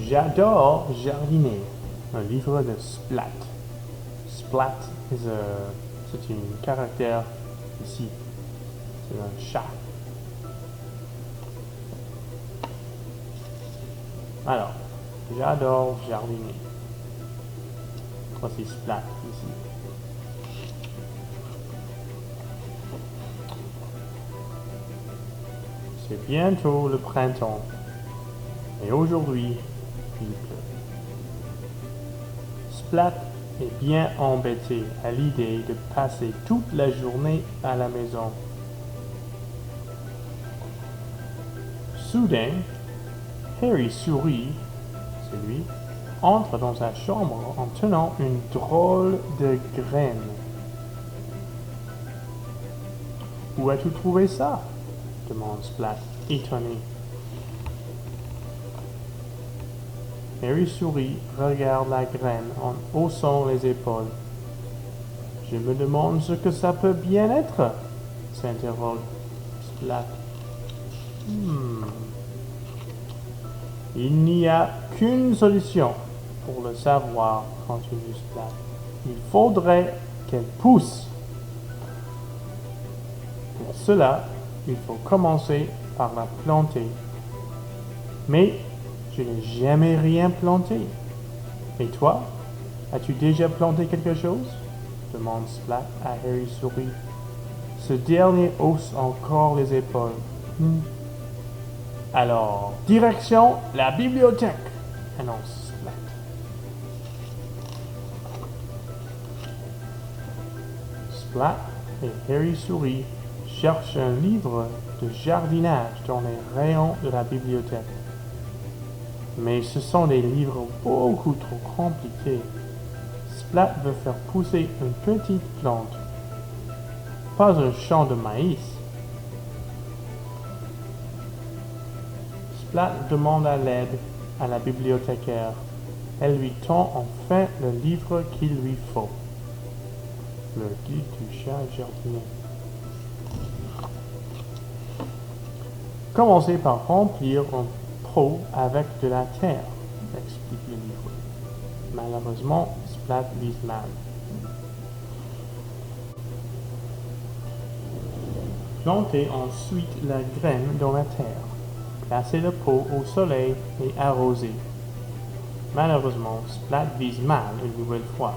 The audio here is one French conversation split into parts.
J'adore jardiner. Un livre de Splat. Splat c'est un caractère ici. C'est un chat. Alors, j'adore jardiner. Voici Splat ici. C'est bientôt le printemps. Et aujourd'hui, il pleut. Splat est bien embêté à l'idée de passer toute la journée à la maison. Soudain, Harry sourit, c'est lui, entre dans sa chambre en tenant une drôle de graine. Où as-tu trouvé ça? Demande Splat, étonné. Harry sourit, regarde la graine en haussant les épaules. Je me demande ce que ça peut bien être, s'interroge Splat. Il n'y a qu'une solution pour le savoir, continue Splat. Il faudrait qu'elle pousse. Pour cela, il faut commencer par la planter. Mais je n'ai jamais rien planté. Et toi, as-tu déjà planté quelque chose? Demande Splat à Harry sourit. Ce dernier hausse encore les épaules. Alors, direction la bibliothèque, annonce Splat. Splat et Harry sourit cherchent un livre de jardinage dans les rayons de la bibliothèque. Mais ce sont des livres beaucoup trop compliqués. Splat veut faire pousser une petite plante, pas un champ de maïs. Splat demande à l'aide à la bibliothécaire. Elle lui tend enfin le livre qu'il lui faut. Le guide du chat jardinier. Commencez par remplir un pot avec de la terre, explique le livre. Malheureusement, Splat vise mal. Plantez ensuite la graine dans la terre. Placez le pot au soleil et arrosez. Malheureusement, Splat vise mal une nouvelle fois.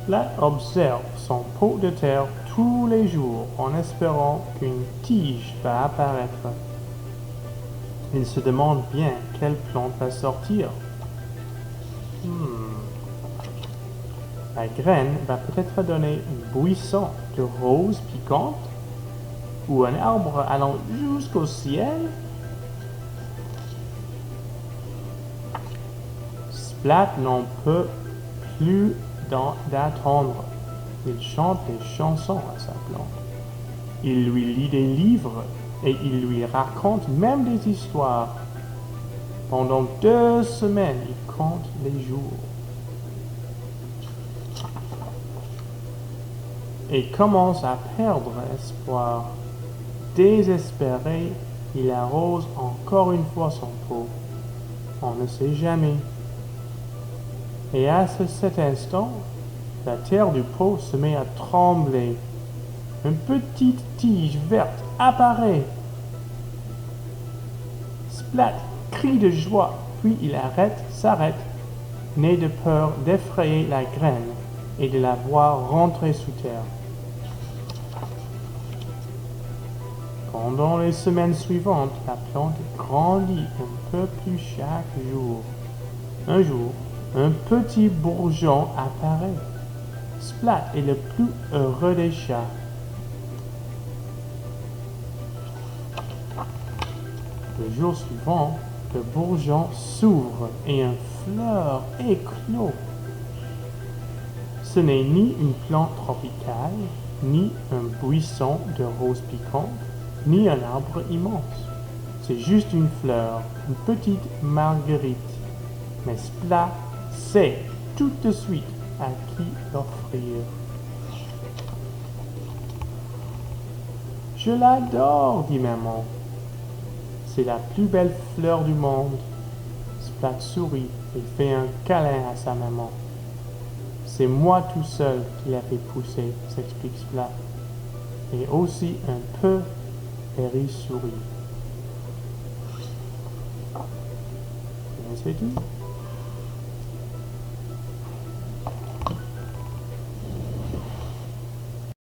Splat observe son pot de terre tous les jours en espérant qu'une tige va apparaître. Il se demande bien quelle plante va sortir. La graine va peut-être donner un buisson de roses piquantes ou un arbre allant jusqu'au ciel. Splat n'en peut plus d'attendre. Il chante des chansons à sa plante. Il lui lit des livres et il lui raconte même des histoires. Pendant 2 semaines, il compte les jours. Et commence à perdre espoir. Désespéré, il arrose encore une fois son pot. On ne sait jamais. Et à cet instant, la terre du pot se met à trembler. Une petite tige verte apparaît. Splat crie de joie, puis il s'arrête, né de peur d'effrayer la graine et de la voir rentrer sous terre. Pendant les semaines suivantes, la plante grandit un peu plus chaque jour. Un jour, un petit bourgeon apparaît. Splat est le plus heureux des chats. Le jour suivant, le bourgeon s'ouvre et une fleur éclot. Ce n'est ni une plante tropicale, ni un buisson de roses piquantes, ni un arbre immense. C'est juste une fleur, une petite marguerite. Mais Splat sait tout de suite à qui l'offrir. Je l'adore, dit maman. C'est la plus belle fleur du monde. Splat sourit et fait un câlin à sa maman. C'est moi tout seul qui l'a fait pousser, s'explique Splat. Et aussi un peu, Harry sourit. Et c'est tout.